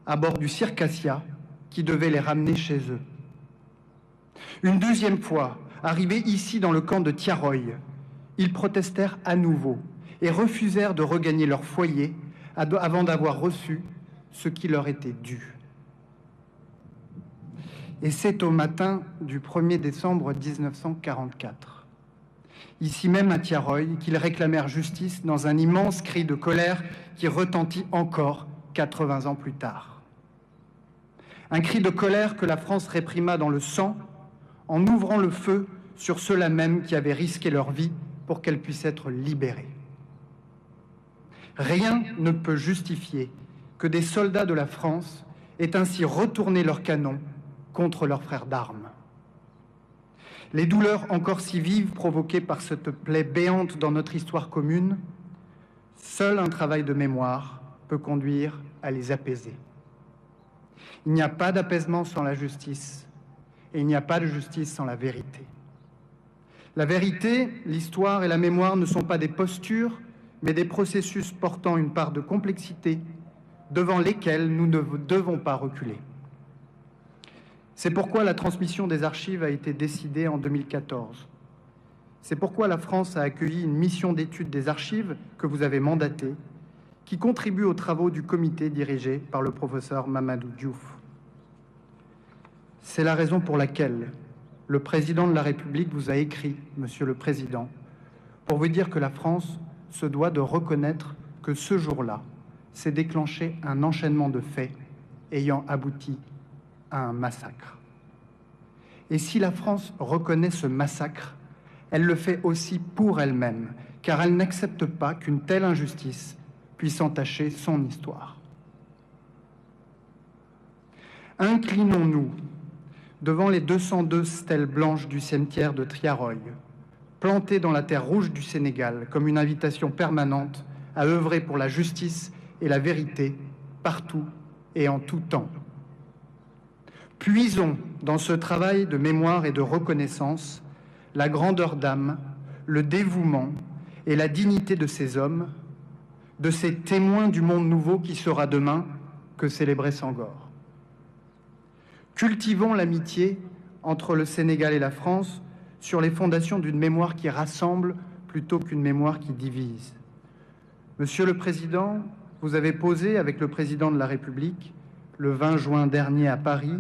à bord du Circassia qui devait les ramener chez eux. Une deuxième fois, arrivés ici dans le camp de Tiaroy, ils protestèrent à nouveau et refusèrent de regagner leur foyer avant d'avoir reçu ce qui leur était dû. Et c'est au matin du 1er décembre 1944, ici même à Tiaroy, qu'ils réclamèrent justice dans un immense cri de colère qui retentit encore 80 ans plus tard. Un cri de colère que la France réprima dans le sang en ouvrant le feu sur ceux-là même qui avaient risqué leur vie pour qu'elle puisse être libérée. Rien ne peut justifier que des soldats de la France aient ainsi retourné leurs canons contre leurs frères d'armes. Les douleurs encore si vives provoquées par cette plaie béante dans notre histoire commune, seul un travail de mémoire peut conduire à les apaiser. Il n'y a pas d'apaisement sans la justice, et il n'y a pas de justice sans la vérité. La vérité, l'histoire et la mémoire ne sont pas des postures, mais des processus portant une part de complexité devant lesquels nous ne devons pas reculer. C'est pourquoi la transmission des archives a été décidée en 2014. C'est pourquoi la France a accueilli une mission d'étude des archives que vous avez mandatée, qui contribue aux travaux du comité dirigé par le professeur Mamadou Diouf. C'est la raison pour laquelle le président de la République vous a écrit, Monsieur le Président, pour vous dire que la France se doit de reconnaître que ce jour-là s'est déclenché un enchaînement de faits ayant abouti à un massacre. Et si la France reconnaît ce massacre, elle le fait aussi pour elle-même, car elle n'accepte pas qu'une telle injustice puisse entacher son histoire. Inclinons-nous devant les 202 stèles blanches du cimetière de Tiaroy, plantées dans la terre rouge du Sénégal comme une invitation permanente à œuvrer pour la justice et la vérité partout et en tout temps. Puisons dans ce travail de mémoire et de reconnaissance la grandeur d'âme, le dévouement et la dignité de ces hommes, de ces témoins du monde nouveau qui sera demain, que célébrait Senghor. Cultivons l'amitié entre le Sénégal et la France sur les fondations d'une mémoire qui rassemble plutôt qu'une mémoire qui divise. Monsieur le Président, vous avez posé avec le Président de la République, le 20 juin dernier à Paris,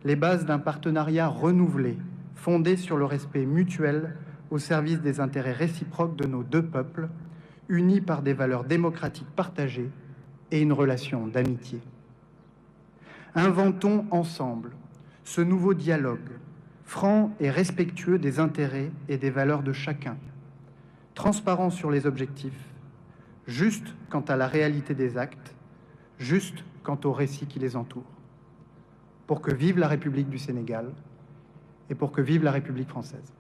les bases d'un partenariat renouvelé, fondé sur le respect mutuel au service des intérêts réciproques de nos deux peuples, unis par des valeurs démocratiques partagées et une relation d'amitié. Inventons ensemble ce nouveau dialogue, franc et respectueux des intérêts et des valeurs de chacun, transparent sur les objectifs, juste quant à la réalité des actes, juste quant aux récits qui les entourent, pour que vive la République du Sénégal et pour que vive la République française.